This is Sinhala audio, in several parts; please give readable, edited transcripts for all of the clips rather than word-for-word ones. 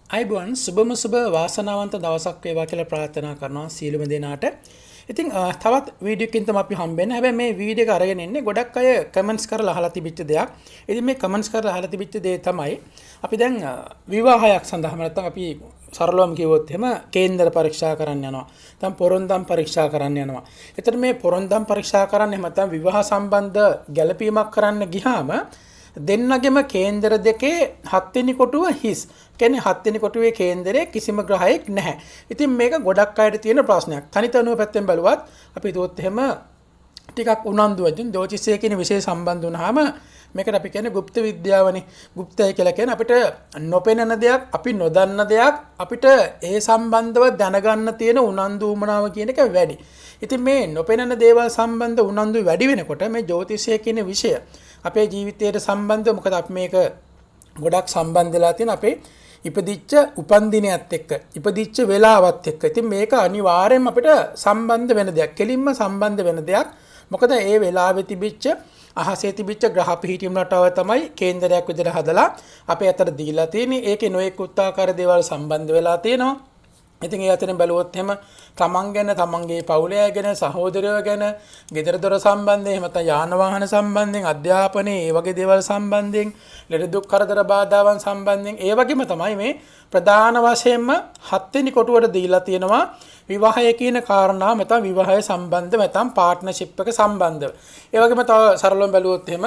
අයිබෝන් සුබම සුබ වාසනාවන්ත දවසක් වේවා කියලා ප්‍රාර්ථනා කරනවා සියලුම දෙනාට. ඉතින් තවත් වීඩියෝ එකකින් තමයි අපි හම්බෙන්නේ. හැබැයි මේ වීඩියෝ එක අරගෙන ඉන්නේ ගොඩක් අය කමෙන්ට්ස් කරලා අහලා තිබිච්ච දෙයක්. ඉතින් මේ කමෙන්ට්ස් කරලා අහලා තිබිච්ච දේ තමයි අපි දැන් විවාහයක් සඳහා නැත්නම් අපි සරලවම කිව්වොත් එහෙම කේන්දර පරීක්ෂා කරන්න යනවා. නැත්නම් පොරොන්දම් පරීක්ෂා කරන්න යනවා. එතකොට මේ පොරොන්දම් පරීක්ෂා කරන්න එහෙම නැත්නම් විවාහ සම්බන්ධ ගැළපීමක් කරන්න ගියාම දෙන්නගෙම කේන්දර දෙකේ 7 වෙනි කොටුව හිස්. කියන්නේ 7 වෙනි කොටුවේ කේන්දරේ කිසිම ග්‍රහයෙක් නැහැ. ඉතින් මේක ගොඩක් අයට තියෙන ප්‍රශ්නයක්. තනිතනුව පැත්තෙන් බැලුවත් අපි හිතුවොත් එහෙම ටිකක් උනන්දු වෙදින් ජ්‍යොතිෂය කියන විෂය සම්බන්ධ වුණාම මේකට අපි කියන්නේ গুপ্ত විද්‍යාවනේ. গুপ্তය කියලා කියන්නේ අපිට නොපෙනෙන දෙයක්, අපි නොදන්න දෙයක් අපිට ඒ සම්බන්ධව දැනගන්න තියෙන උනන්දු උමනාව කියන එක වැඩි. ඉතින් මේ නොපෙනෙන දේවල් සම්බන්ධ උනන්දු වැඩි වෙනකොට මේ ජ්‍යොතිෂය කියන විෂය අපේ ජීවිතයට සම්බන්ධව මොකද අපි මේක ගොඩක් සම්බන්ධ වෙලා තියෙන අපේ ඉපදිච්ච උපන්දිනයත් එක්ක ඉපදිච්ච වෙලාවත් එක්ක. ඉතින් මේක අනිවාර්යයෙන්ම අපිට සම්බන්ධ වෙන දෙයක්. කෙලින්ම සම්බන්ධ වෙන දෙයක්. මොකද ඒ වෙලාවේ තිබිච්ච අහසේ තිබිච්ච ග්‍රහ පිහිටීම් රටාව තමයි කේන්දරයක් විදිහට හදලා අපේ අතට දීලා තියෙන්නේ. ඒකේ නොයෙකුත් ආකාර දේවල් සම්බන්ධ වෙලා තියෙනවා. ඉතින් ඒ අතරින් බැලුවොත් එහෙම තමන් ගැන, තමන්ගේ පවුලේ අය ගැන, සහෝදරයෝ ගැන, ගෙදර දොර සම්බන්ධයෙන්, එහෙම නැත්නම් යාන වාහන සම්බන්ධයෙන්, අධ්‍යාපනයේ ඒ වගේ දේවල් සම්බන්ධයෙන්, ලෙඩ දුක් කරදර බාධාවන් සම්බන්ධයෙන් ඒ වගේම තමයි මේ ප්‍රධාන වශයෙන්ම 7 වෙනි කොටුවට දීලා තියෙනවා විවාහය කියන කාරණා නැත්නම් විවාහය සම්බන්ධ නැත්නම් පාර්ට්නර්ෂිප් එක සම්බන්ධව. ඒ වගේම තව සරලවම බැලුවොත් එහෙම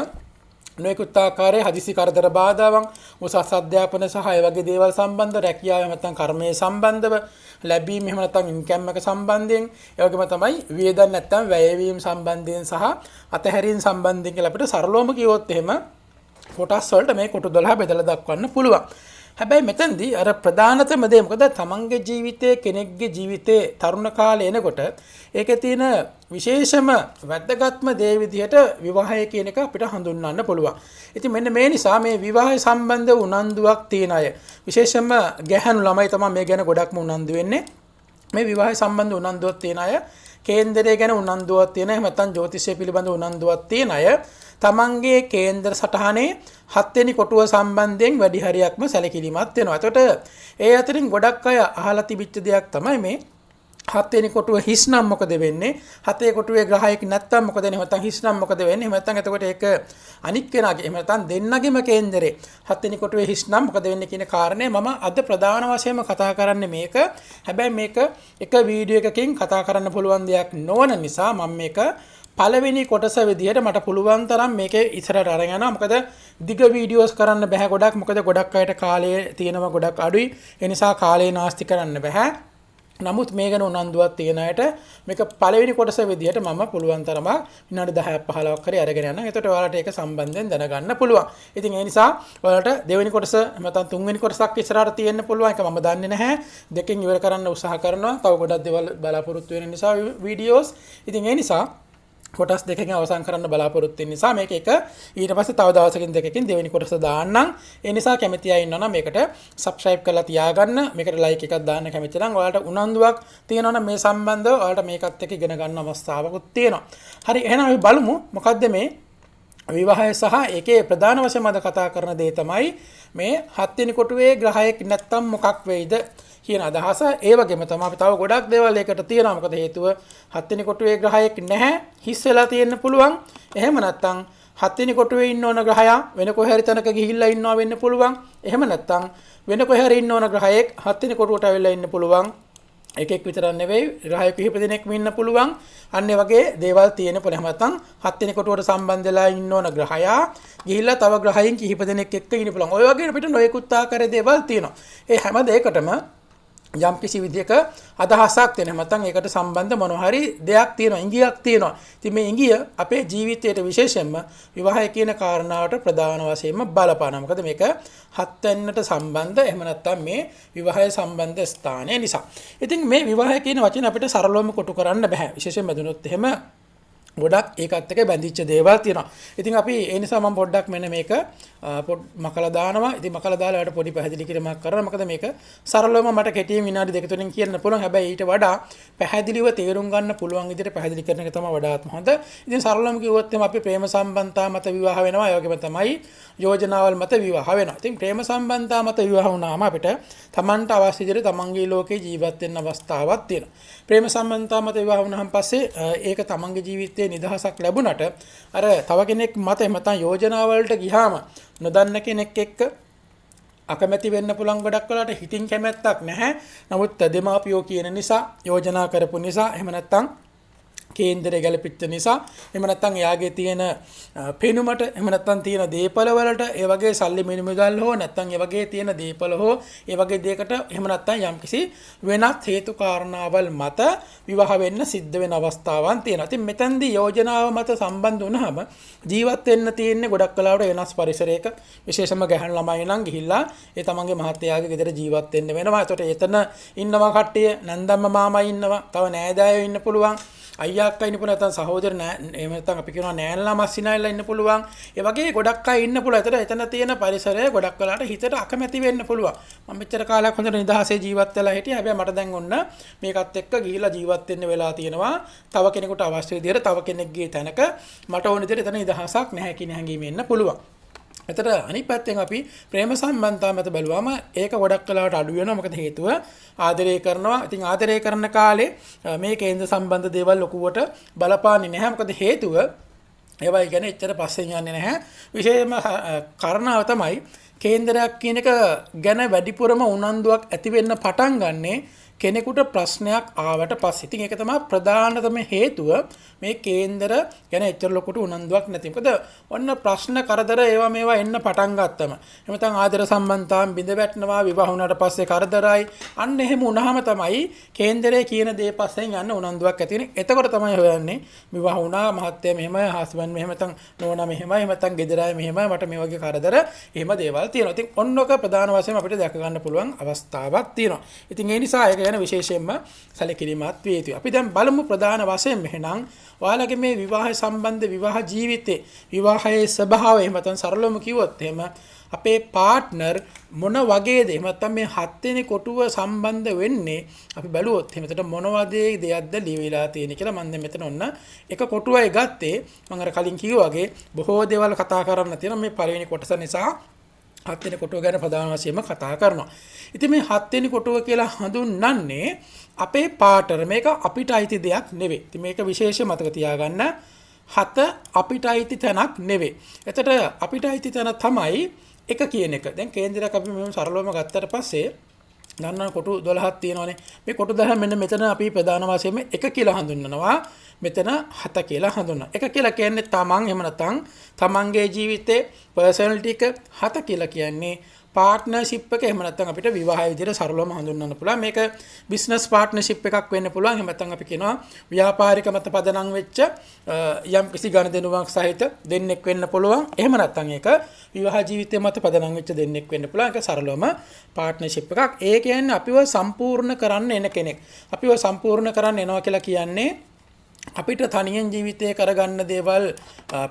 නොයෙකුත් ආකාරයේ හදිසි කරදර බාධාවන්, උසස් අධ්‍යාපන සහ ඒ වගේ දේවල් සම්බන්ධ රැකියාව නැත්නම් කර්මයේ සම්බන්ධව ලැබීම එහෙම නැත්නම් ඉන්කම් එක සම්බන්ධයෙන් ඒ වගේම තමයි වියදම් නැත්නම් වැයවීම සම්බන්ධයෙන් සහ අතහැරීම් සම්බන්ධයෙන් කියලා අපිට සරලවම කිව්වොත් එහෙම කොටස් වලට මේ කොටු 12 බෙදලා දක්වන්න පුළුවන්. හැබැයි මෙතනදී අර ප්‍රධානතම දේ මොකද තමන්ගේ ජීවිතයේ කෙනෙක්ගේ ජීවිතේ තරුණ කාලේ එනකොට ඒකේ තියෙන විශේෂම වැදගත්ම දේ විදිහට විවාහය කියන එක අපිට හඳුන්වන්න පුළුවන්. ඉතින් මෙන්න මේ නිසා මේ විවාහය සම්බන්ධ උනන්දුවක් තියෙන අය විශේෂයෙන්ම ගැහැණු ළමයි තමයි මේ ගැන ගොඩක්ම උනන්දු වෙන්නේ. මේ විවාහය සම්බන්ධ උනන්දුවක් තියෙන අය, කේන්දරය ගැන උනන්දුවක් තියෙන අය, නැත්නම් ජ්‍යොතිෂය පිළිබඳ උනන්දුවක් තියෙන අය තමන්ගේ කේන්දර සටහනේ 7 වෙනි කොටුව සම්බන්ධයෙන් වැඩි හරියක්ම සැලකිලිමත් වෙනවා. එතකොට ඒ අතරින් ගොඩක් අය අහලා තිබිච්ච දෙයක් තමයි මේ 7 වෙනි කොටුව හිස් නම් මොකද වෙන්නේ? 7 කොටුවේ ග්‍රහයක් නැත්තම් මොකද වෙන්නේ? නැත්නම් හිස් නම් මොකද වෙන්නේ? එහෙම නැත්නම් එතකොට ඒක අනික් කෙනාගේ එහෙම නැත්නම් දෙන්නගෙම කේන්දරේ 7 වෙනි කොටුවේ හිස් නම් මොකද වෙන්නේ කියන කාරණේ මම අද ප්‍රධාන වශයෙන්ම කතා කරන්නේ මේක. හැබැයි මේක එක වීඩියෝ එකකින් කතා කරන්න පුළුවන් දෙයක් නොවන නිසා මම මේක පළවෙනි කොටස විදිහට මට පුළුවන් තරම් මේකේ ඉස්සරහට අරගෙන යනවා. මොකද දිග වීඩියෝස් කරන්න බෑ ගොඩක්. මොකද ගොඩක් අයට කාලය තියෙනවා ගොඩක් අඩුයි. ඒ නිසා කාලය නාස්ති කරන්න බෑ. නමුත් මේ ගැන උනන්දුවක් තියෙන අයට මේක පළවෙනි කොටස විදිහට මම පුළුවන් තරම විනාඩි 10ක් 15ක් හරි අරගෙන යනවා. එතකොට ඔයාලට ඒක සම්බන්ධයෙන් දැනගන්න පුළුවන්. ඉතින් ඒ නිසා ඔයාලට දෙවෙනි කොටස නැත්නම් තුන්වෙනි කොටසක් ඉස්සරහට තියෙන්න පුළුවන්. ඒක මම දන්නේ නැහැ. දෙකෙන් ඉවර කරන්න උත්සාහ කරනවා. තව ගොඩක් දේවල් බලාපොරොත්තු වෙන නිසා වීඩියෝස්. ඉතින් ඒ නිසා කොටස් දෙකකින් අවසන් කරන්න බලාපොරොත්තු වෙන නිසා මේක එක ඊට පස්සේ තව දවසකින් දෙකකින් දෙවෙනි කොටස දාන්නම්. ඒ නිසා කැමති අය ඉන්නවා නම් මේකට subscribe කරලා තියාගන්න. මේකට like එකක් දාන්න කැමති නම් ඔයාලට උනන්දුවක් තියෙනවා නම් මේ සම්බන්ධව ඔයාලට මේකත් එක්ක ඉගෙන ගන්න අවස්ථාවකුත් තියෙනවා. හරි එහෙනම් අපි බලමු මොකද්ද මේ විවාහය සහ ඒකේ ප්‍රධාන වශයෙන් මම කතා කරන දේ තමයි මේ 7 වෙනි කොටුවේ ග්‍රහයක් නැත්තම් මොකක් වෙයිද කියන අදහස. ඒ වගේම තමයි අපි තව ගොඩක් දේවල් ඒකට තියෙනවා. මොකද හේතුව 7 වෙනි කොටුවේ ග්‍රහයක් නැහැ, හිස් වෙලා තියෙන්න පුළුවන්. එහෙම නැත්නම් 7 වෙනි කොටුවේ ඉන්න ඕන ග්‍රහයා වෙන කොහේ හරි තැනක ගිහිල්ලා ඉන්නවා වෙන්න පුළුවන්. එහෙම නැත්නම් වෙන කොහේ හරි ඉන්න ඕන ග්‍රහයෙක් 7 වෙනි කොටුවට ඇවිල්ලා ඉන්න පුළුවන්. එකෙක් විතරක් නෙවෙයි ග්‍රහය කිහිප දෙනෙක්ම ඉන්න පුළුවන්. අන්න ඒ වගේ දේවල් තියෙන පුළුවන්. එහෙම නැත්නම් 7 වෙනි කොටුවට සම්බන්ධ වෙලා ඉන්න ඕන ග්‍රහයා ගිහිල්ලා තව ග්‍රහයන් කිහිප දෙනෙක් එක්ක ඉන්න පුළුවන්. ඔය වගේ අපිට නොයෙකුත් ආකාරයේ දේවල් තියෙනවා. ඒ හැම දෙයකටම යම් කිසි විදියක අදහසක් තියෙන නැත්නම් ඒකට සම්බන්ධ මොන හරි දෙයක් තියෙනවා, ඉඟියක් තියෙනවා. ඉතින් මේ ඉඟිය අපේ ජීවිතයට විශේෂයෙන්ම විවාහය කියන කාරණාවට ප්‍රධාන වශයෙන්ම බලපානවා. මොකද මේක 7 වෙනිට සම්බන්ධ එහෙම නැත්නම් මේ විවාහය සම්බන්ධ ස්ථානය නිසා. ඉතින් මේ විවාහය කියන වචනේ අපිට සරලවම කොටු කරන්න බෑ. විශේෂයෙන්ම දුනොත් එහෙම ගොඩක් ඒකත් එක්ක බැඳිච්ච දේවල් තියෙනවා. ඉතින් අපි ඒ නිසා මම පොඩ්ඩක් මෙන්න මේක මකලා දානවා. ඉතින් මකලා දාලා ඔයාලට පොඩි පැහැදිලි කිරීමක් කරනවා. මොකද මේක සරලවම මට කෙටියෙන් විනාඩි 2-3කින් කියන්න පුළුවන්. හැබැයි ඊට වඩා පැහැදිලිව තේරුම් ගන්න පුළුවන් විදිහට පැහැදිලි කරන එක තමයි වඩාත්ම හොඳ. ඉතින් සරලවම කිව්වොත් එහම අපි ප්‍රේම සම්බන්ධතා මත විවාහ වෙනවා. ඒ වගේම තමයි යෝජනාවල් මත විවාහ වෙනවා. ඉතින් ප්‍රේම සම්බන්ධතා මත විවාහ වුණාම අපිට Tamanට අවශ්‍ය විදිහට තමන්ගේ ලෝකේ ජීවත් වෙන්න අවස්ථාවක් තියෙනවා. ප්‍රේම සම්බන්ධතා මත විවාහ වුණාන් පස්සේ ඒක තමන්ගේ ජීවිතයේ නිදහසක් ලැබුණට අර තව කෙනෙක් මත එහෙම නැත්නම් යෝජනාවලට ගියාම නොදන්න කෙනෙක් එක්ක අකමැති වෙන්න පුළුවන් ගොඩක් වෙලාට හිතින් කැමැත්තක් නැහැ. නමුත් දෙමාපියෝ කියන නිසා යෝජනා කරපු නිසා එහෙම නැත්නම් කේන්දරය ගැලපිච්ච නිසා එහෙම නැත්නම් එයාගේ තියෙන පෙනුමට එහෙම නැත්නම් තියෙන දීපල වලට ඒ වගේ සල්ලි මිනිමුදල් හෝ නැත්නම් ඒ වගේ තියෙන දීපල හෝ ඒ වගේ දෙයකට එහෙම නැත්නම් යම්කිසි වෙනත් හේතු කාරණාවල් මත විවාහ වෙන්න සිද්ධ වෙන අවස්ථාවන් තියෙනවා. ඉතින් මෙතෙන්දී යෝජනාව මත සම්බන්ධ වුණාම ජීවත් වෙන්න තියෙන්නේ ගොඩක් වෙලාවට වෙනස් පරිසරයක විශේෂම ගැහැණු ළමයි නම් ගිහිල්ලා ඒ තමන්ගේ මහත්තයාගේ ගෙදර ජීවත් වෙන්න වෙනවා. ඒකට එතන ඉන්නවා කට්ටිය නන්දම්ම මාමා ඉන්නවා. තව නෑදෑයෝ ඉන්න පුළුවන්. අයියා අක්කා ඉන්න පුළුවන් නැත්නම් සහෝදර එහෙම නැත්නම් අපි කියනවා නෑනලා මස්සිනායලා ඉන්න පුළුවන්. ඒ වගේ ගොඩක් අය ඉන්න පුළුවන්. එතන තියෙන පරිසරය ගොඩක් වෙලාට හිතට අකමැති වෙන්න පුළුවන්. මම මෙච්චර කාලයක් හොඳට නිදහසේ ජීවත් වෙලා හිටියා. හැබැයි මට දැන් ඔන්න මේකත් එක්ක ගිහිලා ජීවත් වෙන්න වෙලා තියෙනවා. තව කෙනෙකුට අවශ්‍ය විදිහට තව කෙනෙක්ගේ තැනක මට ඕන විදිහට එතන නිදහසක් නැහැ කියන හැඟීම එන්න පුළුවන්. එතට අනිත් පැත්තෙන් අපි ප්‍රේම සම්බන්ධතා මත බැලුවාම ඒක ගොඩක් වෙලාවට අඩු වෙනවා. මොකද හේතුව ආදරය කරනවා. ඉතින් ආදරය කරන කාලේ මේ කේන්ද්‍ර සම්බන්ධ දේවල් ලොකුවට බලපාන්නේ නැහැ. මොකද හේතුව ඒවා කියන්නේ එච්චර පස්සෙන් යන්නේ නැහැ. විශේෂම කාරණාව තමයි කේන්දරයක් කියන එක ගැන වැඩිපුරම උනන්දුවක් ඇති වෙන්න පටන් ගන්නේ කෙනෙකුට ප්‍රශ්නයක් ආවට පස්සේ. ඉතින් ඒක තමයි ප්‍රධානතම හේතුව මේ කේන්දර ගැන එච්චර ලොකුට උනන්දුවක් නැති. මොකද ඔන්න ප්‍රශ්න කරදර ඒවා මේවා එන්න පටන් ගත්තම. එහෙම නැත්නම් ආදර සම්බන්ධතාවම් බිඳ වැටෙනවා, විවාහ වුණාට පස්සේ කරදරයි. අන්න එහෙම වුණාම තමයි කේන්දරේ කියන දේ පස්සෙන් යන්න උනන්දුවක් ඇති වෙන්නේ. එතකොට තමයි හොයන්නේ විවාහ වුණා, මහත්තයා මෙහෙමයි, හස්බන්ඩ් මෙහෙම නැත්නම් නෝනා මෙහෙමයි, එහෙම නැත්නම් ගෙදරයි මෙහෙමයි, මට මේ වගේ කරදර එහෙම දේවල් තියෙනවා. ඉතින් ඔන්නක ප්‍රධාන වශයෙන් අපිට දැක ගන්න පුළුවන් අවස්ථාවක් තියෙනවා. ඉතින් ඒ නිසා ඒක විශේෂයෙන්ම සැලකිලිමත් විය යුතුයි. අපි දැන් බලමු ප්‍රධාන වශයෙන් මෙහෙනම් ඔයාලගේ මේ විවාහය සම්බන්ධ විවාහ ජීවිතේ විවාහයේ ස්වභාවය එහෙම නැත්නම් සරලවම කිව්වොත් එහෙම අපේ පාර්ට්නර් මොන වගේද එහෙම නැත්නම් මේ හත් වෙනි කොටුව සම්බන්ධ වෙන්නේ අපි බැලුවොත් එහෙම එතකොට මොන වගේ දෙයක්ද ලියවිලා තියෙන්නේ කියලා මම දැන් මෙතන ඔන්න එක කොටුවයි ගත්තේ. මම අර කලින් කිව්වා වගේ බොහෝ දේවල් කතා කරන්න තියෙනවා මේ පළවෙනි කොටස නිසා හත් වෙනි කොටුව ගැන ප්‍රධාන වශයෙන්ම කතා කරනවා. ඉතින් මේ හත් වෙනි කොටුව කියලා හඳුන්වන්නේ අපේ පාර්ට්නර්. මේක අපිට අයිති දෙයක් නෙවෙයි. ඉතින් මේක විශේෂ මතක තියාගන්න. හත අපිට අයිති තැනක් නෙවෙයි. එතකොට අපිට අයිති තැන තමයි එක කියන එක. දැන් කේන්දරයක් අපි මෙහෙම සරලවම ගත්තට පස්සේ ගන්න කොටු 12ක් තියෙනවානේ. මේ කොටු 12 මෙන්න මෙතන අපි ප්‍රධාන වශයෙන්ම එක කියලා හඳුන්වනවා. මෙතන 7 කියලා හඳුන්වනවා. එක කියලා කියන්නේ තමන් එහෙම නැත්නම් තමන්ගේ ජීවිතේ පර්සනැලිටි එක 7 කියලා කියන්නේ පාර්ට්නර්ෂිප් එක එහෙම නැත්නම් අපිට විවාහය විදිහට සරලවම හඳුන්වන්න පුළුවන්. මේක බිස්නස් පාර්ට්නර්ෂිප් එකක් වෙන්න පුළුවන්. එහෙම නැත්නම් අපි කියනවා ව්‍යාපාරික මත පදනම් වෙච්ච යම් කිසි ගනුදෙනුවක් සහිත දෙන්නෙක් වෙන්න පුළුවන්. එහෙම නැත්නම් ඒක විවාහ ජීවිතය මත පදනම් වෙච්ච දෙන්නෙක් වෙන්න පුළුවන්. ඒක සරලවම පාර්ට්නර්ෂිප් එකක්. ඒ කියන්නේ අපිව සම්පූර්ණ කරන්න එන කෙනෙක්. අපිව සම්පූර්ණ කරන්න එනවා කියලා කියන්නේ අපිට තනියෙන් ජීවිතය කරගන්න දේවල්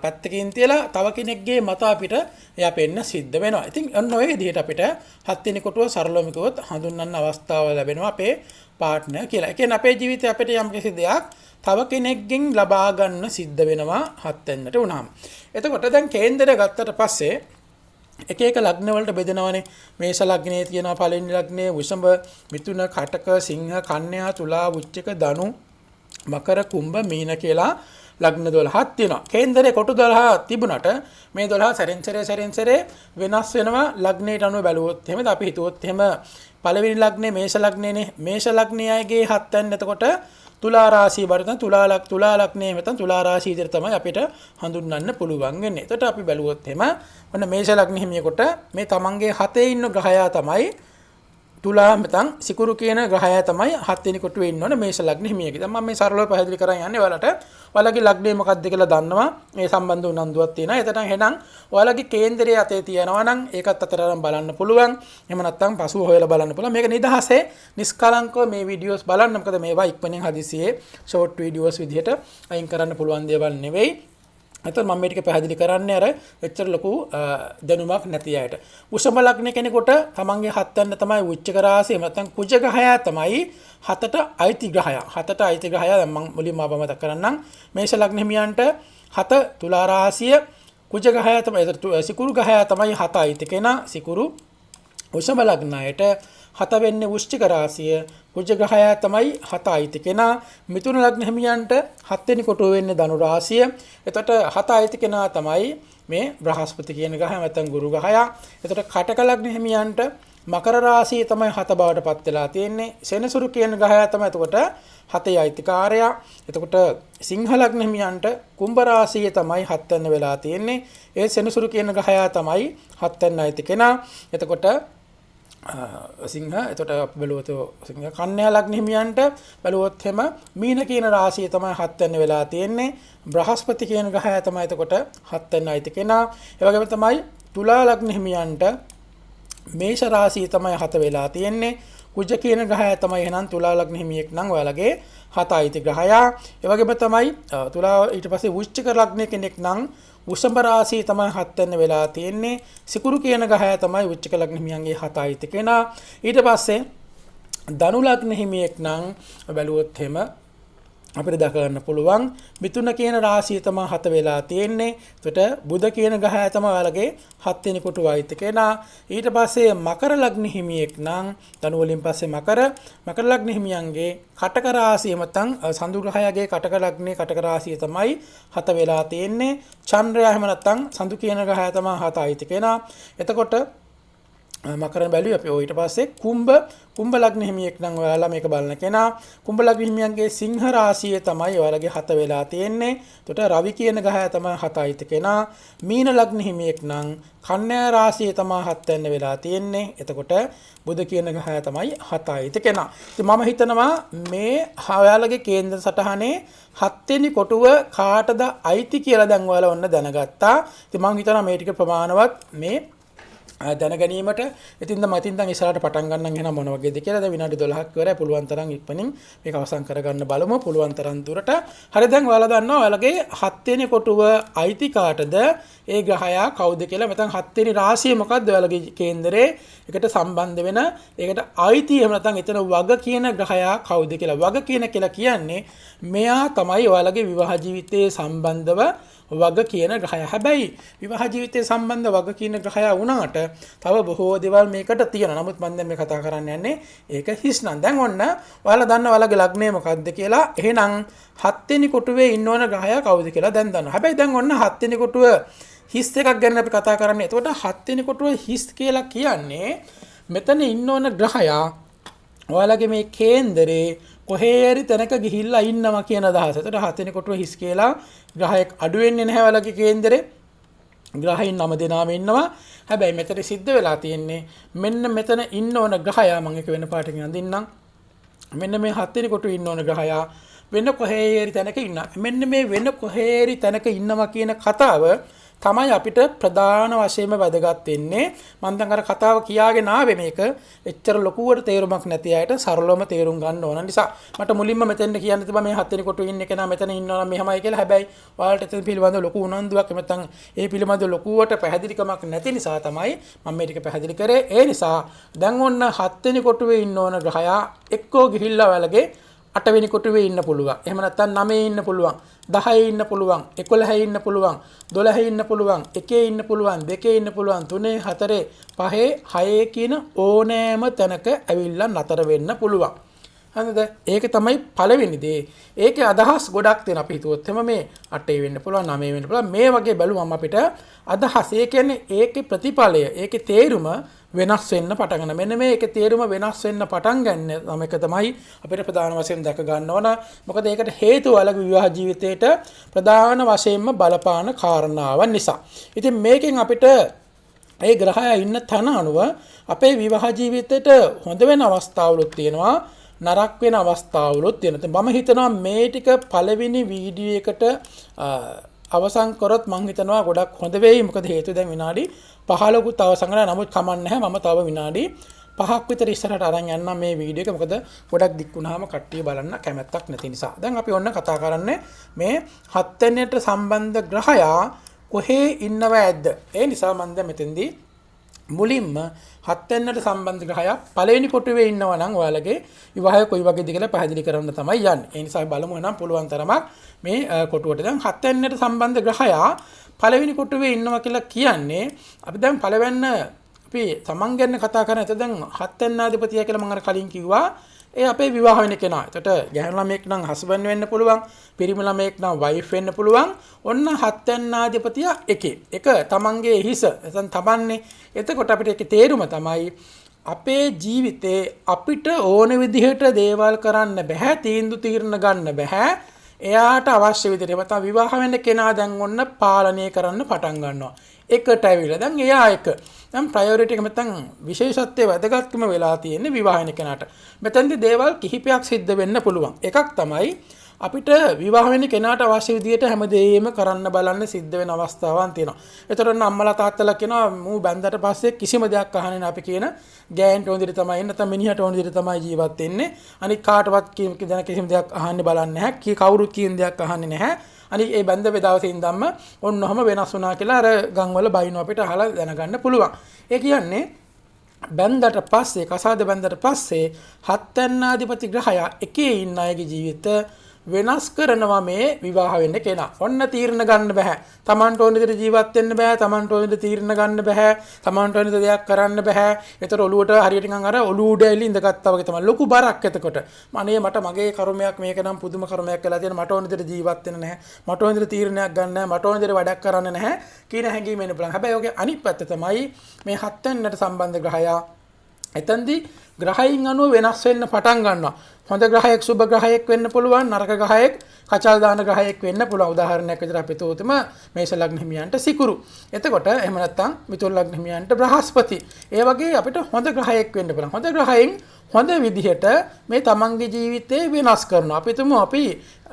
පැත්තකින් තියලා තව කෙනෙක්ගේ මත අපිට යපෙන්න සිද්ධ වෙනවා. ඉතින් ඔන්න ඔය විදිහට අපිට හත් වෙනි කොටුව සරලවම කිව්වොත් හඳුන්වන්න අවස්ථාව ලැබෙනවා අපේ පාර්ට්නර් කියලා. ඒ කියන්නේ අපේ ජීවිතේ අපිට යම් කිසි දෙයක් තව කෙනෙක්ගෙන් ලබා ගන්න සිද්ධ වෙනවා හත් වෙනට උනාම. එතකොට දැන් කේන්දරය ගත්තට පස්සේ එක එක ලග්න වලට බෙදෙනවානේ. මේෂ ලග්නේ තියෙනවා පළවෙනි ලග්නේ, වෘෂභ, මිථුන, කටක, සිංහ, කන්‍යා, තුලා, වෘශ්චික, ධනු, මකර, කුම්භ, මීන කියලා ලග්න 12ක් තියෙනවා. කේන්දරේ කොටු 12 තිබුණට මේ 12 සැරෙන් සැරේ වෙනස් වෙනවා ලග්නයට අනුව බැලුවොත්. එහෙමද අපි හිතුවොත් එහෙම පළවෙනි ලග්නේ මේෂ ලග්නේනේ. මේෂ ලග්නයගේ 7 වෙනි එතකොට තුලා රාශිය බලන තුලා ලග්නේ මෙතන තුලා රාශිය විදිහට තමයි අපිට හඳුන්වන්න පුළුවන් වෙන්නේ. එතකොට අපි බැලුවොත් එහෙම ඔන්න මේෂ ලග්න හිමියෙකුට මේ තමන්ගේ 7 ඉන්න ග්‍රහයා තමයි තුලා නැත්නම් සිකුරු කියන ග්‍රහය තමයි 7 වෙනි කොටුවේ ඉන්න ඕනේ මේෂ ලග්න හිමියෙක්. දැන් මම මේ සරලව පැහැදිලි කරන් යන්නේ ඔයාලට. ඔයාලගේ ලග්නේ මොකක්ද කියලා දන්නවා. මේ සම්බන්ධ උනන්දුවක් තියෙනවා. එතන එහෙනම් ඔයාලගේ කේන්දරයේ අතේ තියෙනවා නම් ඒකත් අතරම බලන්න පුළුවන්. එහෙම නැත්නම් පසුව හොයලා බලන්න පුළුවන්. මේක නිදහසේ නිස්කලංකව මේ වීඩියෝස් බලන්න. මොකද මේවා ඉක්මනින් හදිසියේ ෂෝට් වීඩියෝස් විදිහට අයින් කරන්න පුළුවන් දේවල් නෙවෙයි. එතකොට මම මේ ටික පැහැදිලි කරන්නේ අර එච්චර ලොකු දැනුමක් නැති අයට. වෘෂභ ලග්න කෙනෙකුට තමන්ගේ 7 යන්න තමයි වෘශ්චික රාශිය නැත්නම් කුජ ග්‍රහය තමයි 7ට අයිති ග්‍රහය. 7ට අයිති ග්‍රහය දැන් මම මුලින්ම මතක් කරන්නම්. මේෂ ලග්න හිමියන්ට 7 තුලා රාශිය කුජ ග්‍රහය තමයි සිකුරු ග්‍රහය තමයි 7 අයිති කෙනා. සිකුරු වෘෂභ ලග්නයට 7 වෙන්නේ වෘශ්චික රාශිය කුජ ග්‍රහය තමයි 7 අයිති කෙනා. මිථුන ලග්න හිමියන්ට 7 වෙනි කොටුව වෙන්නේ ධනු රාශිය. එතකොට 7 අයිති කෙනා තමයි මේ බ්‍රහස්පති කියන ග්‍රහය නැත්නම් ගුරු ග්‍රහය. එතකොට කටක ලග්න හිමියන්ට මකර රාශිය තමයි 7 බවට පත් වෙලා තියෙන්නේ. සෙනසුරු කියන ග්‍රහය තමයි එතකොට 7 අයිතිකාරයා. එතකොට සිංහ ලග්න හිමියන්ට කුම්භ රාශිය තමයි 7 වෙනි වෙලා තියෙන්නේ. ඒ සෙනසුරු කියන ග්‍රහය තමයි 7 වෙනි අයිති කෙනා. එතකොට සිංහ එතකොට බලුවොත් සිංහ කන්‍යා ලග්න හිමියන්ට බලුවොත් එම මීන කියන රාශිය තමයි 7 වෙනි වෙලා තියෙන්නේ. බ්‍රහස්පති කියන ග්‍රහය තමයි එතකොට 7 වෙනි අයිති කෙනා. ඒ වගේම තමයි තුලා ලග්න හිමියන්ට මේෂ රාශිය තමයි 7 වෙලා තියෙන්නේ. කුජ කියන ග්‍රහය තමයි එහෙනම් තුලා ලග්න හිමියෙක් නම් ඔයාලගේ 7 අයිති ග්‍රහයා. ඒ වගේම තමයි තුලා ඊට පස්සේ වෘශ්චික ලග්න කෙනෙක් නම් වෘෂභ රාශිය තමයි 7 වෙනි වෙලා තියෙන්නේ. සිකුරු කියන ග්‍රහය තමයි වෘශ්චික ලග්න හිමියන්ගේ 7 අයිති කෙනා. ඊට පස්සේ ධනු ලග්න හිමියෙක් නම් බැලුවොත් එහෙම අපිට දක ගන්න පුළුවන් මිථුන කියන රාශිය තමයි 7 වෙලා තියෙන්නේ. එතකොට බුධ කියන ග්‍රහය තමයි ඔයාලගේ 7 වෙනි කොටුව අයිති කෙනා. ඊට පස්සේ මකර ලග්න හිමියෙක් නම් ධනු වලින් පස්සේ මකර ලග්න හිමියන්ගේ කටක රාශිය නැත්නම් සඳු ග්‍රහයගේ කටක ලග්නේ කටක රාශිය තමයි 7 වෙලා තියෙන්නේ. චන්ද්‍රයා එහෙම නැත්නම් සඳු කියන ග්‍රහය තමයි 7 අයිති කෙනා. එතකොට මකරන බැලුවේ අපි ඊට පස්සේ කුම්භ ලග්න හිමියෙක් නම් ඔයාලා මේක බලන කෙනා. කුම්භ ලග්න හිමියන්ගේ සිංහ රාශිය තමයි ඔයාලගේ 7 වෙලා තියෙන්නේ. එතකොට රවි කියන ග්‍රහය තමයි 7 අයිති කෙනා. මීන ලග්න හිමියෙක් නම් කන්‍යා රාශිය තමයි 7 වෙනි වෙලා තියෙන්නේ. එතකොට බුධ කියන ග්‍රහය තමයි 7 අයිති කෙනා. ඉතින් මම හිතනවා මේ ඔයාලගේ කේන්ද්‍ර සටහනේ 7 වෙනි කොටුව කාටද අයිති කියලා දැන් ඔයාලා ඔන්න දැනගත්තා. ඉතින් මම හිතනවා මේ ටික ප්‍රමාණවත් මේ දැන ගැනීමට. ඉතින් මතින් ඉස්සරහට පටන් ගන්න එහෙනම් මොන වගේද කියලා දැන් විනාඩි 12ක් ඉවරයි. පුළුවන් තරම් ඉක්මනින් මේක අවසන් කරගන්න බලමු. පුළුවන් තරම් දුරට. හරි දැන් ඔයාලා දන්නවා ඔයාලගේ 7 වෙනි කොටුව අයිති කාටද? ඒ ග්‍රහයා කවුද කියලා. නැත්නම් 7 වෙනි රාශිය මොකක්ද ඔයාලගේ කේන්දරේ එකට සම්බන්ධ වෙන ඒකට අයිති එහෙම නැත්නම් එතන වග කියන ග්‍රහයා කවුද කියලා. වග කියලා කියන්නේ මෙයා තමයි ඔයාලගේ විවාහ ජීවිතයේ සම්බන්ධව වග කියන ග්‍රහය. හැබැයි විවාහ ජීවිතයේ සම්බන්ධ වග කියන ග්‍රහය වුණාට තව බොහෝ දේවල් මේකට තියෙනවා. නමුත් මම දැන් මේ කතා කරන්න යන්නේ ඒක හිස් නම්. දැන් ඔන්න ඔයාලා දන්න ඔයාලගේ ලග්නය මොකක්ද කියලා. එහෙනම් 7 වෙනි කොටුවේ ඉන්න ඕන ග්‍රහය කවුද කියලා දැන් දන්නවා. හැබැයි දැන් ඔන්න 7 වෙනි කොටුව හිස් එකක් ගැන අපි කතා කරන්නේ. එතකොට 7 වෙනි කොටුව හිස් කියලා කියන්නේ මෙතන ඉන්න ඕන ග්‍රහයා ඔයාලගේ මේ කේන්දරේ කොහේ හරි තැනක ගිහිල්ලා ඉන්නවා කියන අදහස. එතකොට 7 වෙනි කොටුව හිස් කියලා ග්‍රහයක් අඩු වෙන්නේ නැහැ ඔයාලගේ කේන්දරේ. ග්‍රහයන් 9 දෙනාම ඉන්නවා. හැබැයි මෙතන සිද්ධ වෙලා තියෙන්නේ මෙන්න මෙතන ඉන්න ඕන ග්‍රහයා මම එක වෙන පාටකින් අඳින්නම්. මෙන්න මේ 7 වෙනි කොටුවේ ඉන්න ඕන ග්‍රහයා වෙන කොහේ හරි තැනක ඉන්නවා. මෙන්න මේ වෙන කොහේ හරි තැනක ඉන්නවා කියන කතාව තමයි අපිට ප්‍රධාන වශයෙන්ම වැදගත් වෙන්නේ. මම දැන් අර කතාව කියාගෙන ආවේ මේක එච්චර ලොකුවට තේරුමක් නැති අයට සරලවම තේරුම් ගන්න ඕන නිසා මට මුලින්ම මෙතෙන්ද කියන්න තිබ්බා මේ 7 වෙනි කොටුවේ ඉන්න කෙනා මෙතන ඉන්නවා නම් මෙහෙමයි කියලා. හැබැයි ඔයාලට එතන පිළිබඳව ලොකු උනන්දුවක් නැත්නම් ඒ පිළිබඳව ලොකුවට පැහැදිලිකමක් නැති නිසා තමයි මම මේ ටික පැහැදිලි කරේ. ඒ නිසා දැන් ඔන්න 7 වෙනි කොටුවේ ඉන්න ඕන ග්‍රහයා එක්කෝ ගිහිල්ලා ඔයාලගේ 8 වෙනි කොටුවේ ඉන්න පුළුවන්. එහෙම නැත්නම් 9 ඉන්න පුළුවන්. 10 ඉන්න පුළුවන්. 11 ඉන්න පුළුවන්. 12 ඉන්න පුළුවන්. 1 ඉන්න පුළුවන්. 2 ඉන්න පුළුවන්. 3 4 5 6 කියන ඕනෑම තැනක ඇවිල්ලා නතර වෙන්න පුළුවන්. හරිද? ඒක තමයි පළවෙනි දේ. ඒකේ අදහස් ගොඩක් තියෙනවා. අපි හිතුවොත් එම මේ 8 වෙන්න පුළුවන් 9 වෙන්න පුළුවන්. මේ වගේ බැලුවම අපිට අදහස් ඒ කියන්නේ ඒකේ ප්‍රතිඵලය, ඒකේ තේරුම වෙනස් වෙන්න පටන් ගන්න. මෙන්න මේකේ තේරුම වෙනස් වෙන්න පටන් ගන්න නම් එක තමයි අපිට ප්‍රධාන වශයෙන් දැක ගන්න ඕන. මොකද ඒකට හේතුව අලගේ විවාහ ජීවිතේට ප්‍රධාන වශයෙන්ම බලපාන කාරණාවන් නිසා. ඉතින් මේකෙන් අපිට ඒ ග්‍රහය ඉන්න තැන අනුව අපේ විවාහ ජීවිතේට හොඳ වෙන අවස්ථාවලුත් තියෙනවා නරක වෙන අවස්ථාවලුත් තියෙනවා. මම හිතනවා මේ ටික පළවෙනි වීඩියෝ එකට අවසන් කරොත් මම හිතනවා ගොඩක් හොඳ වෙයි. මොකද හේතුව දැන් විනාඩි 15කුත් අවසන් කරලා නමුත් කමන්නේ නැහැ. මම තව විනාඩි 5ක් විතර ඉස්සරහට අරන් යන්නම් මේ වීඩියෝ එක. මොකද ගොඩක් දික් වුණාම කට්ටිය බලන්න කැමැත්තක් නැති නිසා. දැන් අපි ඔන්න කතා කරන්නේ මේ 7 වෙනියට සම්බන්ධ ග්‍රහයා කොහේ ඉන්නව ඇද්ද? ඒ නිසා මම දැන් මෙතෙන්දී මුලින්ම 7 වෙනියට සම්බන්ධ ග්‍රහයා පළවෙනි කොටුවේ ඉන්නවා නම් ඔයාලගේ විවාහය කොයි වගේද කියලා පැහැදිලි කරන්න තමයි යන්නේ. ඒ නිසා බලමු නම් පුළුවන් තරමක් මේ කොටුවට. දැන් 7 වෙනියට සම්බන්ධ ග්‍රහයා පළවෙනි කොටුවේ ඉන්නවා කියලා කියන්නේ අපි දැන් පළවෙන්න අපි තමන් ගැන කතා කරන. එතකොට දැන් 7 වෙනාධිපතිය කියලා මම අර කලින් කිව්වා. ඒ අපේ විවාහ වෙන කෙනා. එතකොට ගැහැණු ළමයෙක් නම් හස්බන්ඩ් වෙන්න පුළුවන්. පිරිමි ළමයෙක් නම් වයිෆ් වෙන්න පුළුවන්. ඔන්න 7 වෙනාධිපතිය එකේ. එක තමන්ගේ හිස. එතන තමන්නේ. එතකොට අපිට ඒකේ තේරුම තමයි අපේ ජීවිතේ අපිට ඕන විදිහට දේවල් කරන්න බෑ. තීන්දුව తీරන ගන්න බෑ. එයාට අවශ්‍ය විදිහට මත විවාහ වෙන්න කෙනා දැන් ඔන්න පාලනය කරන්න පටන් ගන්නවා. එකට ඇවිල්ලා දැන් එයා එක. දැන් ප්‍රයොරිටි එක නැත්නම් විශේෂත්වයේ වැදගත්කම වෙලා තියෙන්නේ විවාහ වෙන කෙනාට. මෙතෙන්දී දේවල් කිහිපයක් සිද්ධ වෙන්න පුළුවන්. එකක් තමයි අපිට විවාහ වෙන කෙනාට අවශ්‍ය විදිහට හැමදේම කරන්න බලන්න සිද්ධ වෙන අවස්ථාවන් තියෙනවා. ඒතරම් අම්මලා තාත්තලා කියනවා මූ බැන්දට පස්සේ කිසිම දෙයක් අහන්නේ නැහැ අපි කියන ගෑන්ට ඕන විදිහට තමයි නැත්නම් මිනිහට ඕන විදිහට තමයි ජීවත් වෙන්නේ. අනික කාටවත් කිසිම දෙයක් අහන්න බලන්නේ නැහැ. කවුරුත් කියන දෙයක් අහන්නේ නැහැ. අනික ඒ බැන්ද වේදාවසේ ඉඳන්ම ඔන්නෝම වෙනස් වුණා කියලා අර ගම්වල බයින අපිට අහලා දැනගන්න පුළුවන්. ඒ කියන්නේ බැන්දට පස්සේ කසාද බැන්දට පස්සේ 7 වෙනාධිපති ග්‍රහයා එකේ ඉන්න අයගේ ජීවිත වෙනස් කරනවා මේ විවාහ වෙන්න කෙනා. ඔන්න තීරණ ගන්න බෑ. Tamanට ඕන විදිහට ජීවත් වෙන්න බෑ. Tamanට ඕන විදිහට තීරණ ගන්න බෑ. Tamanට ඕන විදිහට දෙයක් කරන්න බෑ. ඒතර ඔලුවට හරියට නිකන් අර ඔලුව උඩ ඇලි ඉඳගත්තා වගේ තමයි. ලොකු බරක් එතකොට. අනේ මට මගේ කර්මයක් මේක නම් පුදුම කර්මයක් වෙලා තියෙන. මට ඕන විදිහට ජීවත් වෙන්න නැහැ. මට ඕන විදිහට තීරණයක් ගන්න නැහැ. මට ඕන විදිහට වැඩක් කරන්න නැහැ. කියන හැඟීම එන්න පුළුවන්. හැබැයි ඔගේ අනිත් පැත්ත තමයි මේ 7 වෙනිට සම්බන්ධ ග්‍රහයා එතෙන්දී ග්‍රහයන් අනුව වෙනස් වෙන්න පටන් ගන්නවා. හොඳ ග්‍රහයෙක් සුබ ග්‍රහයෙක් වෙන්න පුළුවන්. නරක ග්‍රහයෙක් කචල් දාන ග්‍රහයෙක් වෙන්න පුළුවන්. උදාහරණයක් විදිහට අපි තෝතම මේෂ ලග්න හිමියන්ට සිකුරු. එතකොට එහෙම නැත්නම් මිථුන ලග්න හිමියන්ට බ්‍රහස්පති. ඒ වගේ අපිට හොඳ ග්‍රහයෙක් වෙන්න පුළුවන්. හොඳ ග්‍රහයෙන් හොඳ විදිහට මේ තමන්ගේ ජීවිතේ වෙනස් කරනවා. අපි තුමු අපි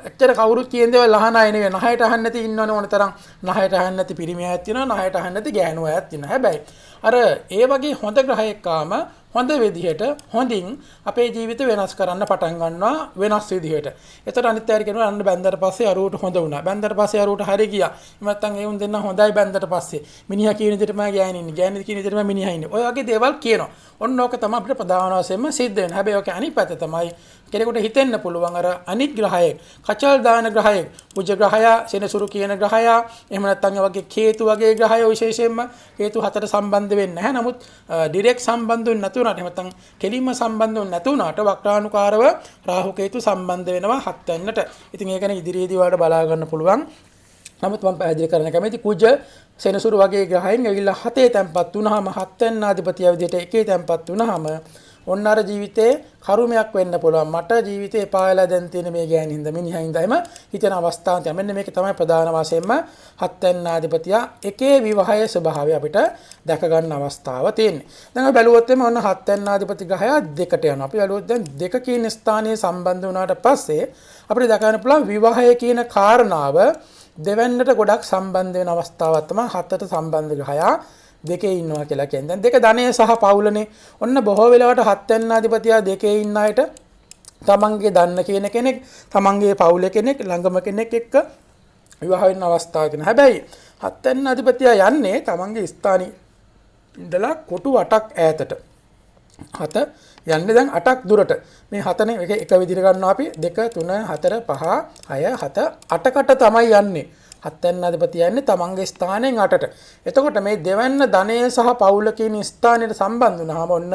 ඇත්තට කවුරුත් කියන දේවල් අහන අය නෙවෙයි. නහයට අහන්න නැති ඉන්නවනේ ඕන තරම්. නහයට අහන්න නැති පිරිමියෙක් තියෙනවා. නහයට අහන්න නැති ගෑනු අයත් තියෙනවා. හැබැයි අර ඒ වගේ හොඳ ග්‍රහයෙක් ආම හොඳ විදිහට හොඳින් අපේ ජීවිත වෙනස් කරන්න පටන් ගන්නවා වෙනස් විදිහට. ඒතර අනිත් අය කියනවා අන්න බැන්දට පස්සේ අරුවට හොඳ වුණා. බැන්දට පස්සේ අරුවට හරි ගියා. එහෙම නැත්නම් ඒ උන් දෙන්න හොඳයි බැන්දට පස්සේ. මිනිහා කියන විදිහටම ගෑණි ඉන්නේ. ගෑණි කියන විදිහටම මිනිහා ඉන්නේ. ඔය වගේ දේවල් කියනවා. ඔන්න ඕක තමයි අපිට ප්‍රධාන වශයෙන්ම සිද්ධ වෙන්නේ. හැබැයි ඔක අනිත් පැත්ත තමයි කෙනෙකුට හිතෙන්න පුළුවන් අර අනිත් ග්‍රහයෙක් කචල් දාන ග්‍රහයෙක් පුජ ග්‍රහයා සෙනසුරු කියන ග්‍රහයා එහෙම නැත්නම් ඒ වගේ කේතු වගේ ග්‍රහය විශේෂයෙන්ම කේතු 4ට සම්බන්ධ වෙන්නේ නැහැ. නමුත් ඩිරෙක්ට් සම්බන්ධ වෙන්නේ නැතුණාට එහෙම නැත්නම් කෙලින්ම සම්බන්ධ වෙන්නේ නැතුණාට වක්‍රානුකාරව රාහු කේතු සම්බන්ධ වෙනවා 7 වෙනිට. ඉතින් ඒක නේ ඉදිරියේදී වලට බලා ගන්න පුළුවන්. නමුත් මම පැහැදිලි කරන්න කැමති කුජ සෙනසුරු වගේ ග්‍රහයන් ඇවිල්ලා 7 තැන්පත් වුණාම 7 වෙනාධිපතිය විදිහට එකේ තැන්පත් වුණාම ඔන්න අර ජීවිතේ කරුමයක් වෙන්න පුළුවන්. මට ජීවිතේ එපා වෙලා දැන් තියෙන මේ ගෑණි හින්දා මිනිහා හින්දා එම හිතන අවස්ථාවක් තියෙනවා. මෙන්න මේක තමයි ප්‍රධාන වශයෙන්ම 7 වෙනාධිපතිය එකේ විවාහයේ ස්වභාවය අපිට දැක ගන්න අවස්ථාව තියෙන්නේ. දැන් අපි බැලුවොත් එimhe ඔන්න 7 වෙනාධිපති ග්‍රහය දෙකට යනවා. අපි බැලුවොත් දැන් දෙක කියන ස්ථානයේ සම්බන්ධ වුණාට පස්සේ අපිට දැක ගන්න පුළුවන් විවාහය කියන කාරණාව දෙවන්නට ගොඩක් සම්බන්ධ වෙන අවස්ථාවක් තමයි 7ට සම්බන්ධ ග්‍රහයා දෙකේ ඉන්නවා කියලා කියන්නේ. දැන් දෙක ධනය සහ පවුලනේ. ඔන්න බොහෝ වෙලාවට 7 වෙනාධිපතියා දෙකේ ඉන්න අයට තමන්ගේ දන්න කියන කෙනෙක්, තමන්ගේ පවුලේ කෙනෙක්, ළඟම කෙනෙක් එක්ක විවාහ වෙන්න අවස්ථාවක් තියෙනවා. හැබැයි 7 වෙනාධිපතියා යන්නේ තමන්ගේ ස්ථානයේ ඉඳලා කොටු 8ක් ඈතට. 7 යන්නේ දැන් 8ක් දුරට. මේ 7නේ එක විදිහට ගන්නවා අපි 2 3 4 5 6 7 8කට තමයි යන්නේ. 7 වෙනාධිපතිය යන්නේ තමන්ගේ ස්ථානයෙන් 8ට. එතකොට මේ දෙවන්න ධනය සහ පවුල කියන ස්ථානෙට සම්බන්ධ වුණාම ඔන්න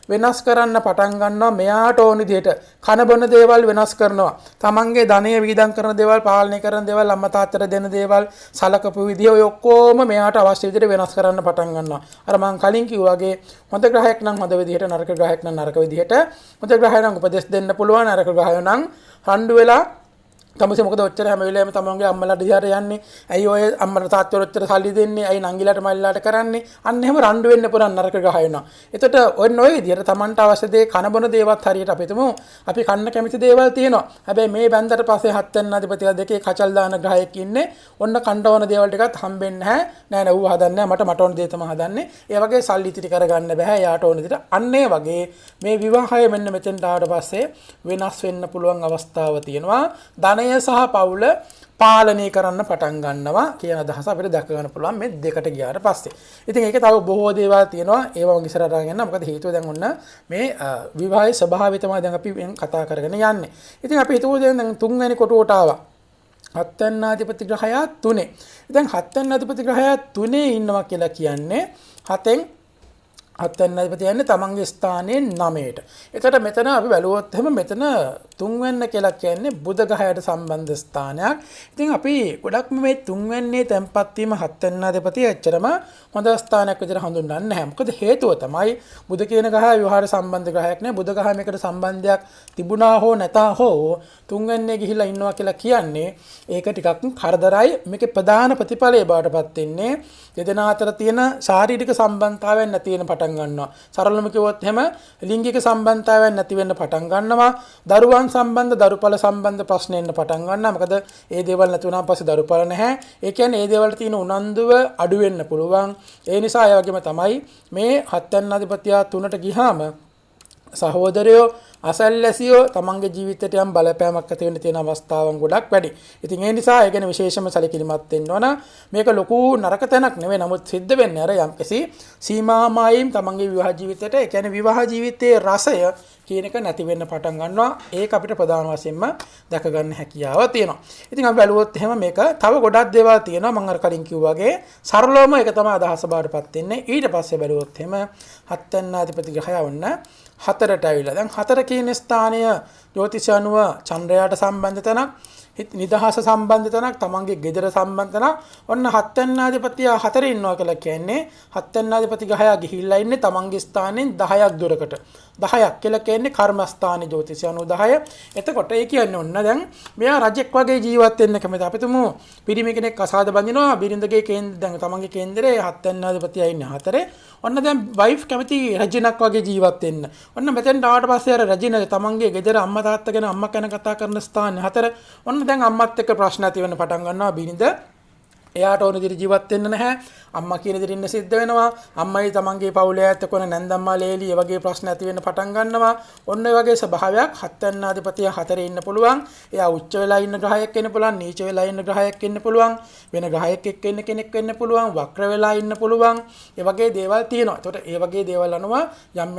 වෙනස් කරන්න පටන් ගන්නවා. මෙයාට ඕන විදිහට කන බොන දේවල් වෙනස් කරනවා. තමන්ගේ ධනය වීදම් කරන දේවල්, පාලනය කරන දේවල්, අම්මා තාත්තට දෙන දේවල්, සලකපු විදිහ ඔය ඔක්කොම මෙයාට අවශ්‍ය විදිහට වෙනස් කරන්න පටන් ගන්නවා. අර මම කලින් කිව්වා වගේ හොඳ ග්‍රහයක් නම් හොඳ විදිහට, නරක ග්‍රහයක් නම් නරක විදිහට. හොඳ ග්‍රහය නම් උපදෙස් දෙන්න පුළුවන්, නරක ග්‍රහය නම් රණ්ඩු වෙලා තමසේ මොකද ඔච්චර හැම වෙලේම තමන්ගේ අම්මලාට දිහාට යන්නේ ඇයි ඔය අම්මලා තාත්තලා ඔච්චර සල්ලි දෙන්නේ ඇයි නංගිලාට මල්ලිලාට කරන්නේ අන්න එහෙම රණ්ඩු වෙන්න පුරන් නරක ගහ වෙනවා එතකොට ඔන්න ඔය විදිහට තමන්ට අවශ්‍ය දේ කන බොන දේවත් හරියට අපි හිතමු අපි කන්න කැමති දේවල් තියෙනවා හැබැයි මේ බැන්දට පස්සේ හත් වෙන අධිපතිලා දෙකේ කචල් දාන ග්‍රහයෙක් ඉන්නේ ඔන්න කණ්ඩ ඕන දේවල් ටිකත් හම්බෙන්නේ නැහැ ඌ හදන්නේ මට ඕන දේ තමයි හදන්නේ ඒ වගේ සල්ලි ඉතිරි කරගන්න බෑ යාට ඕන විදිහට අන්න ඒ වගේ මේ විවාහය මෙන්න මෙතෙන්ට ආවට පස්සේ වෙනස් වෙන්න පුළුවන් අවස්ථාව තියෙනවා ධනය සහ පවුල පාලනය කරන්න පටන් ගන්නවා කියන අදහස අපිට දැක ගන්න පුළුවන් මේ දෙකට ගියාට පස්සේ. ඉතින් ඒකේ තව බොහෝ දේවල් තියෙනවා ඒවා මම ඉස්සරහට අරගෙන යන්න. මොකද හේතුව දැන් ඔන්න මේ විවාහයේ ස්වභාවය තමයි දැන් අපි කතා කරගෙන යන්නේ. ඉතින් අපි හිතුව දැන් තුන්වෙනි කොටුවට ආවා. හත්වැන්නාධිපති ග්‍රහයා 3. දැන් හත්වැන්නාධිපති ග්‍රහයා 3 ඉන්නවා කියලා කියන්නේ හතෙන් හත්වැන්නාධිපති යන්නේ තමන්ගේ ස්ථානයේ 9ට. එතකොට මෙතන අපි බැලුවොත් එහෙම මෙතන තුන්වැන්න කියලා කියන්නේ බුධ ග්‍රහයට සම්බන්ධ ස්ථානයක්. ඉතින් අපි ගොඩක්ම මේ තුන්වැන්නේ තැන්පත් වීම හත්වැන්නාධිපති එච්චරම හොඳ ස්ථානයක් විදිහට හඳුන්වන්නේ නැහැ. මොකද හේතුව තමයි බුධ කියන ග්‍රහය විවාහයට සම්බන්ධ ග්‍රහයක් නේ. බුධ ග්‍රහය මේකට සම්බන්ධයක් තිබුණා හෝ නැතා හෝ තුන්වැන්නේ ගිහිලා ඉන්නවා කියලා කියන්නේ ඒක ටිකක් කරදරයි. මේකේ ප්‍රධාන ප්‍රතිඵලය බාටපත් වෙන්නේ දෙදෙනා අතර තියෙන ශාරීරික සම්බන්ධතාවයන් නැති වෙන පටන් ගන්නවා. සරලවම කිව්වොත් එහෙම ලිංගික සම්බන්ධතාවයන් නැති වෙන්න පටන් ගන්නවා. දරුවන් සම්බන්ධ දරුපල සම්බන්ධ ප්‍රශ්න එන්න පටන් ගන්නවා. මොකද ඒ දේවල් නැති වුණාන් පස්සේ දරුපල නැහැ. ඒ කියන්නේ ඒ දේවල්ට තියෙන උනන්දුව අඩු වෙන්න පුළුවන්. ඒ නිසා ඒ වගේම තමයි මේ හත්වැන්නාධිපතියා 3ට ගියාම සහෝදරයෝ අසල්වැසියෝ තමන්ගේ ජීවිතයට යම් බලපෑමක් ඇති වෙන්න තියෙන අවස්ථාවන් ගොඩක් වැඩි. ඉතින් ඒ නිසා ඒ ගැන විශේෂම සැලකිලිමත් වෙන්න ඕන. මේක ලොකු නරක තැනක් නෙවෙයි. නමුත් සිද්ධ වෙන්නේ අර යම්කිසි සීමාමායිම් තමන්ගේ විවාහ ජීවිතයට ඒ කියන්නේ විවාහ ජීවිතයේ රසය කියන එක නැති වෙන්න පටන් ගන්නවා. ඒක අපිට ප්‍රධාන වශයෙන්ම දැක ගන්න හැකියාව තියෙනවා. ඉතින් අපි බැලුවොත් එහෙම මේක තව ගොඩක් දේවල් තියෙනවා. මම අර කලින් කිව්වා වගේ සරලවම ඒක තමයි අදහස බාටපත් වෙන්නේ. ඊට පස්සේ බැලුවොත් එහෙම හත්වැන්නාධිපති ග්‍රහය වුණ 4ට ඇවිල්ලා. දැන් 4 කියන ස්ථානය ජ්‍යොතිෂ අනුව චන්ද්‍රයාට සම්බන්ධ තැනක්, නිදහස සම්බන්ධ තැනක්, තමන්ගේ ගෙදර සම්බන්ධ තැනක්. ඔන්න හත්වැන්නාධිපතියා 4 ඉන්නවා කියලා කියන්නේ හත්වැන්නාධිපති ග්‍රහයා ගිහිල්ලා ඉන්නේ තමන්ගේ ස්ථානෙන් 10ක් දුරකට. 10ක් කියලා කියන්නේ කර්මස්ථානයේ ජ්‍යොතිෂ අනුව 10. එතකොට ඒ කියන්නේ ඔන්න දැන් මෙයා රජෙක් වගේ ජීවත් වෙන්න කැමති. අපි තුමු පිරිමි කෙනෙක් අසාද බඳිනවා බිරිඳගේ කේන්ද්‍ර දැන් තමන්ගේ කේන්දරේ හත්වැන්නාධිපතියා ඉන්නේ 4. ඔන්න දැන් වයිෆ් කැමති රජිනක් වගේ ජීවත් වෙන්න. ඔන්න මෙතෙන් ආවට පස්සේ අර රජින තමන්ගේ ගෙදර අම්මා තාත්තා ගැන අම්මා ගැන කතා කරන ස්ථානේ 4. ඔන්න දැන් අම්මත් එක්ක ප්‍රශ්න ඇති වෙන්න පටන් ගන්නවා බිරිඳ. එයාට ඕන විදිහට ජීවත් වෙන්න නැහැ. අම්මා කියන විදිහට ඉන්න සිද්ධ වෙනවා. අම්මයි තමන්ගේ පවුලේ ඇත්ත කොන නැන්දම්මා ලේලි ඒ වගේ ප්‍රශ්න ඇති වෙන්න පටන් ගන්නවා. ඔන්න ඒ වගේ ස්වභාවයක් හත්වැන්නාධිපතියා 4 ඉන්න පුළුවන්. එයා උච්ච වෙලා ඉන්න ග්‍රහයක් වෙන්න පුළුවන්, නීච වෙලා ඉන්න ග්‍රහයක් වෙන්න පුළුවන්, වෙන ග්‍රහයක් එක්ක ඉන්න කෙනෙක් වෙන්න පුළුවන්, වක්‍ර වෙලා ඉන්න පුළුවන්. ඒ වගේ දේවල් තියෙනවා. එතකොට ඒ වගේ දේවල් අනුව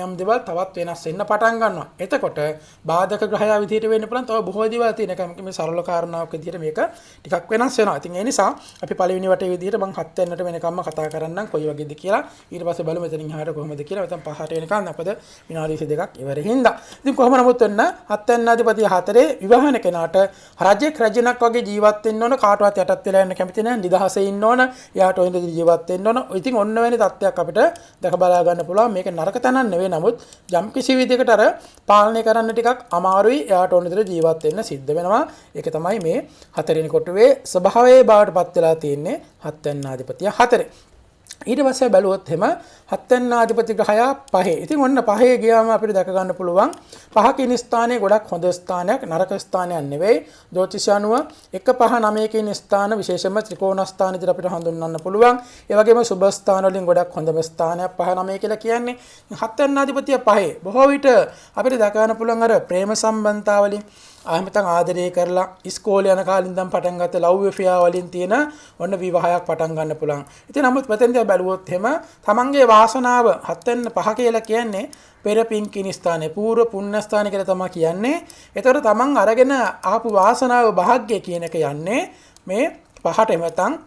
යම් දේවල් තවත් වෙනස් වෙන්න පටන් ගන්නවා. එතකොට බාධක ග්‍රහයා විදිහට වෙන්න පුළුවන්. තව බොහෝ දේවල් තියෙනවා. මේ සරල කාරණාවක් විදිහට මේක ටිකක් වෙනස් වෙනවා. ඉතින් ඒ නිසා අපි පළවෙනි වටේ විදිහට මම 7 වෙනට වෙනකම්ම කතා කරන්නම් කොයි වගේද කියලා. ඊට පස්සේ බලමු එතනින් එහාට කොහොමද කියලා. නැත්නම් 5ට වෙනකන් අපද විනාඩි 22ක් ඉවර හින්දා. ඉතින් කොහොම නමුත් වෙන්න 7වැන්නාධිපති 4 විවාහන කෙනාට රජෙක් රජිනක් වගේ ජීවත් වෙන්න ඕන. කාටවත් යටත් වෙලා යන්න කැමති නැහැ. නිදහසේ ඉන්න ඕන. එයාට ඔය විදිහට ජීවත් වෙන්න ඕන. ඉතින් ඔන්න වෙන තත්ත්වයක් අපිට දැක බලා ගන්න පුළුවන්. මේක නරක තැනක් නෙවෙයි. නමුත් යම් කිසි විදිහකට අර පාලනය කරන්න ටිකක් අමාරුයි. එයාට ඕන විදිහට ජීවත් වෙන්න සිද්ධ වෙනවා. ඒක තමයි මේ 4 වෙනි කොටුවේ ස්වභාවයේ බාටපත් වෙලා තියෙන්නේ හත්වැන්නාධිපතියා 4. ඊට පස්සේ බැලුවොත් එහෙම හත්වැන්නාධිපති ග්‍රහයා 5. ඉතින් ඔන්න 5 ගියාම අපිට දැක ගන්න පුළුවන් 5 කියන ස්ථානයේ ගොඩක් හොඳ ස්ථානයක්, නරක ස්ථානයක් නෙවෙයි. ජ්‍යොතිෂ අනුව 1 5 9 කියන ස්ථාන විශේෂයෙන්ම ත්‍රිකෝණ ස්ථාන විදිහට අපිට හඳුන්වන්න පුළුවන්. ඒ වගේම සුබ ස්ථාන වලින් ගොඩක් හොඳම ස්ථානයක් 5 9 කියලා කියන්නේ. හත්වැන්නාධිපතියා 5. බොහෝ විට අපිට දැක ගන්න පුළුවන් අර ප්‍රේම සම්බන්ධතාවලින් ආමිතන් ආදරය කරලා ඉස්කෝලේ යන කාලේ ඉඳන් පටන් ගත්ත ලව් එෆෙයාර් වලින් තියෙන ඔන්න විවාහයක් පටන් ගන්න පුළුවන්. ඉතින් නමුත් මෙතෙන්දී බැලුවොත් එහෙම තමන්ගේ වාසනාව 7 කියලා කියන්නේ පෙර පින්කිනි ස්ථානේ පූර්ව පුණ්‍ය ස්ථානේ කියලා තමයි කියන්නේ. ඒතකොට තමන් අරගෙන ආපු වාසනාව භාග්‍ය කියන එක යන්නේ මේ 5ට එමෙතන්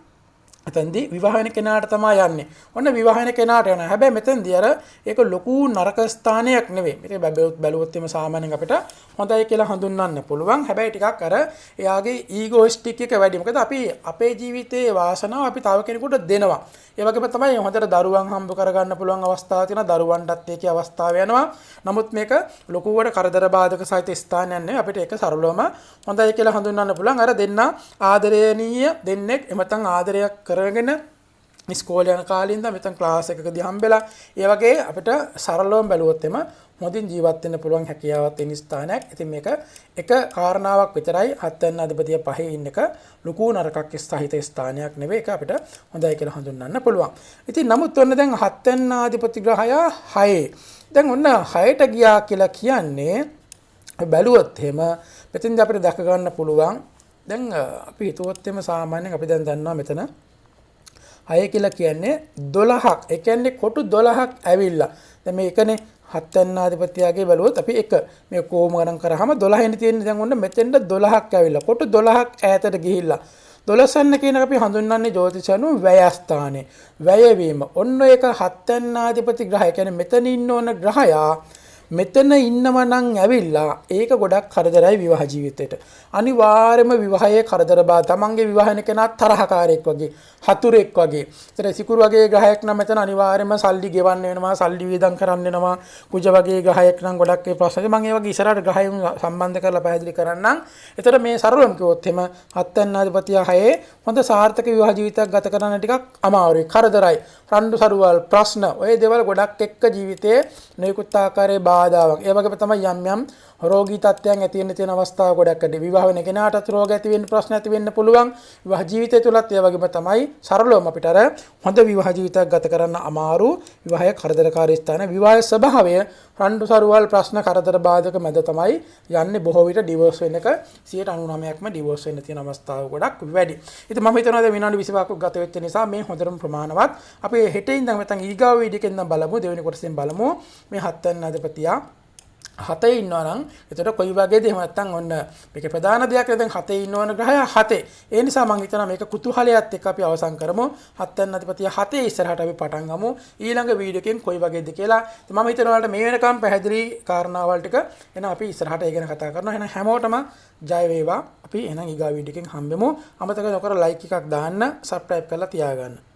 එතෙන්දී විවාහ වෙන කෙනාට තමයි යන්නේ. ඔන්න විවාහ වෙන කෙනාට යනවා. හැබැයි මෙතෙන්දී අර ඒක ලොකු නරක ස්ථානයක් නෙවෙයි. මේක බැලුවොත් එimhe සාමාන්‍යයෙන් අපිට හොඳයි කියලා හඳුන්වන්න පුළුවන්. හැබැයි ටිකක් අර එයාගේ ඊගෝයිස්ටික් එක වැඩි. මොකද අපි අපේ ජීවිතයේ වාසනාව අපි තව කෙනෙකුට දෙනවා. ඒ වගේම තමයි හොඳට දරුවන් හම්බ කරගන්න පුළුවන් අවස්ථාවක් තියෙනවා. දරුවන්ටත් ඒකේ අවස්ථාව යනවා. නමුත් මේක ලොකුවට කරදර බාධක සහිත ස්ථානයක් නෙවෙයි. අපිට ඒක සරලවම හොඳයි කියලා හඳුන්වන්න පුළුවන්. අර දෙන්න ආදරණීය දෙන්නෙක් එමෙතන් ආදරයක් කරගෙන ඉස්කෝලේ යන කාලේ ඉඳන් මෙතන ක්ලාස් එකකදී හම්බෙලා ඒ වගේ අපිට සරලවම බැලුවොත් එම හොඳින් ජීවත් වෙන්න පුළුවන් හැකියාවක් තියෙන ස්ථානයක්. ඉතින් මේක එක කාරණාවක් විතරයි හත්වැන්න අධිපතිය පහේ ඉන්න එක ලুকু නරකක් සහිත ස්ථානයක් නෙවෙයි. ඒක අපිට හොඳයි කියලා හඳුන්වන්න පුළුවන්. ඉතින් නමුත් ඔන්න දැන් හත්වැන්න අධිපති ග්‍රහය 6. දැන් ඔන්න 6ට ගියා කියලා කියන්නේ බැලුවොත් එහෙම මෙතෙන්දී අපිට දැක ගන්න පුළුවන්. දැන් අපි හිතුවොත් එම සාමාන්‍යයෙන් අපි දැන් දන්නවා මෙතන 6 කියලා කියන්නේ 12ක්. ඒ කියන්නේ කොටු 12ක් ඇවිල්ලා. දැන් මේකනේ හත්වැන්නාධිපතියාගේ බැලුවොත් අපි එක මේ කොහොම ගණන් කරාම 12 වෙනි තියෙන්නේ දැන් ඔන්න මෙතෙන්ද 12ක් ඇවිල්ලා. කොටු 12ක් ඈතට ගිහිල්ලා. 12 කියන එක අපි හඳුන්වන්නේ ජ්‍යොතිෂ අනුව වැය ස්ථානේ. වැය වීම. ඔන්න ඒක හත්වැන්නාධිපති ග්‍රහය. කියන්නේ මෙතන ඉන්න ඕන ග්‍රහයා මෙතන ඉන්නව නම් ඇවිල්ලා ඒක ගොඩක් කරදරයි විවාහ ජීවිතේට. අනිවාර්යයෙන්ම විවාහයේ කරදර බා තමන්ගේ විවාහ වෙන කෙනා තරහකාරයෙක් වගේ, හතුරෙක් වගේ. ඒතර සිකුරු වගේ ග්‍රහයක් නම් මෙතන අනිවාර්යයෙන්ම සල්ලි ගෙවන්න වෙනවා, සල්ලි වියදම් කරන්න වෙනවා. කුජ වගේ ග්‍රහයක් නම් ගොඩක් ඒ ප්‍රශ්න. මම ඒ වගේ ඉස්සරහට ග්‍රහයන් සම්බන්ධ කරලා පැහැදිලි කරන්නම්. ඒතර මේ සරලවම කිව්වොත් එම හත්වැන්නාධිපතිය 6 හොඳ සාර්ථක විවාහ ජීවිතයක් ගත කරන්න ටිකක් අමාරුයි, කරදරයි. රණ්ඩු සරුවල් ප්‍රශ්න ඔය දේවල් ගොඩක් එක්ක ජීවිතයේ නිකුත් ආකාරයේ බාධාවක්. ඒ වගේම තමයි යම් යම් රෝගී තත්ත්වයන් ඇති වෙන්න තියෙන අවස්ථා ගොඩක් ඇති. විවාහ වෙන කෙනාටත් රෝග ඇති වෙන්න ප්‍රශ්න ඇති වෙන්න පුළුවන්. විවාහ ජීවිතය තුලත් ඒ වගේම තමයි සරලවම අපිට අර හොඳ විවාහ ජීවිතයක් ගත කරන්න අමාරු. විවාහයේ කරදරකාරී ස්ථාන, විවාහයේ ස්වභාවය රණ්ඩු සරුවල් ප්‍රශ්න කරදර බාධක මැද තමයි යන්නේ. බොහෝ විට ඩිවෝර්ස් වෙන එක 99%ක්ම ඩිවෝර්ස් වෙන්න තියෙන අවස්ථාව ගොඩක් වැඩි. ඉතින් මම හිතනවා දැන් විනාඩි 25ක් ගත වෙච්ච නිසා මේ හොඳටම ප්‍රමාණවත්. අපි හෙට ඉඳන් නැත්නම් ඊගාව වීඩියෝ එකෙන් බලමු. දෙවෙනි කොටසෙන් බලමු මේ හත්වැන්නාධිපතියා 7 ඉන්නවා නම් එතකොට කොයි වගේද එහෙම නැත්නම් ඔන්න මේක ප්‍රධාන දෙයක් නේ. දැන් 7 ඉන්නවන ග්‍රහය 7. ඒ නිසා මම හිතනවා මේක කුතුහලයත් එක්ක අපි අවසන් කරමු. හත්වැන්නාධිපතිය 7 ඉස්සරහට අපි පටන් ගමු. ඊළඟ වීඩියෝ එකෙන් කොයි වගේද කියලා. ඉතින් මම හිතනවා ඔයාලට මේ වෙනකම් පැහැදිලි කාරණාවල් ටික එන අපි ඉස්සරහට ඒ ගැන කතා කරනවා. එහෙනම් හැමෝටම ජය වේවා. අපි එහෙනම් ඊගා වීඩියෝ එකෙන් හම්බෙමු. අමතක නොකර ලයික් එකක් දාන්න, සබ්ස්ක්‍රයිබ් කරලා තියාගන්න.